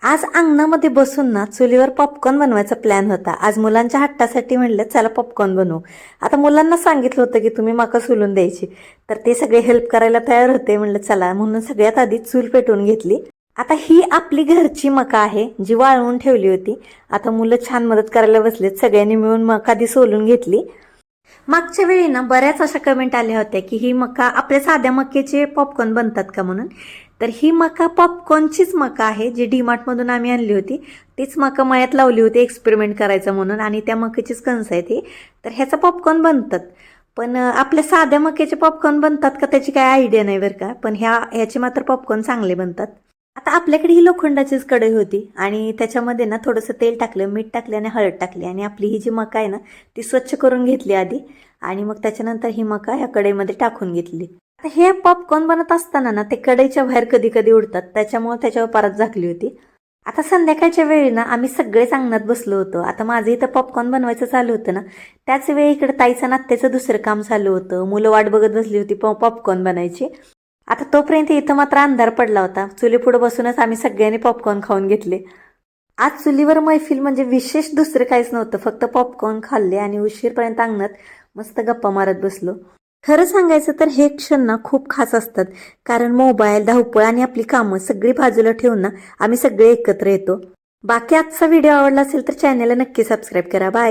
आज अंगणामध्ये बसून ना चुलीवर पॉपकॉर्न बनवायचा प्लॅन होता। आज मुलांच्या हट्टासाठी म्हणलं चला पॉपकॉर्न बनवू। आता मुलांना सांगितलं होतं की तुम्ही मका सोलून द्यायची, तर ते सगळे हेल्प करायला तयार होते। म्हणलं चला, म्हणून सगळ्यात आधी चूल पेटवून घेतली। आता ही आपली घरची मका आहे जी वाळवून ठेवली होती। आता मुलं छान मदत करायला बसलेत, सगळ्यांनी मिळून मका आधी सोलून घेतली। मागच्या वेळी ना बऱ्याच अशा कमेंट आल्या होत्या की ही मका आपल्या साध्या मक्याचे पॉपकॉर्न बनतात का म्हणून। तर ही मका पॉपकॉर्नचीच मका आहे जी डीमार्ट मधून आम्ही आणली होती। तीच मका मळ्यात लावली होती एक्सपेरिमेंट करायचं म्हणून, आणि त्या मक्याचीच कणस आहे ती। तर ह्याचा पॉपकॉर्न बनतात, पण आपल्या साध्या मक्याचे पॉपकॉर्न बनतात का त्याची काय आयडिया नाही बरं का, पण ह्याचे मात्र पॉपकॉर्न चांगले बनतात। आता आपल्याकडे ही लोखंडाचीच कढई होती आणि त्याच्यामध्ये ना थोडंसं तेल टाकलं, मीठ टाकले आणि हळद टाकली, आणि आपली ही जी मका आहे ना ती स्वच्छ करून घेतली आधी, आणि मग त्याच्यानंतर ही मका ह्या कढईमध्ये टाकून घेतली। आता हे पॉपकॉर्न बनत असताना ना ते कढईच्या बाहेर कधी कधी उडतात, त्याच्यामुळे त्याच्यावर परत झाकली होती। आता संध्याकाळच्या वेळी ना आम्ही सगळेच अंगणात बसलो होतो। आता माझं इथं पॉपकॉर्न बनवायचं चालू होतं ना, त्याच वेळी इकडे ताईचं नात्याचं दुसरं काम चालू होतं। मुलं वाट बघत बसली होती पॉपकॉर्न बनायची। आता तोपर्यंत इथं मात्र अंधार पडला होता। चुलीपुढे बसूनच आम्ही सगळ्यांनी पॉपकॉर्न खाऊन घेतले। आज चुलीवर मैफिल म्हणजे विशेष दुसरं काहीच नव्हतं, फक्त पॉपकॉर्न खाल्ले आणि उशीरपर्यंत अंगणात मस्त गप्पा मारत बसलो। खरं सांगायचं तर हे क्षण ना खूप खास असतात, कारण मोबाईल, धावपळ आणि आपली कामं सगळी बाजूला ठेवून ना आम्ही सगळे एकत्र येतो। बाकी आजचा व्हिडिओ आवडला असेल तर चॅनलला नक्की सबस्क्राईब करा। बाय।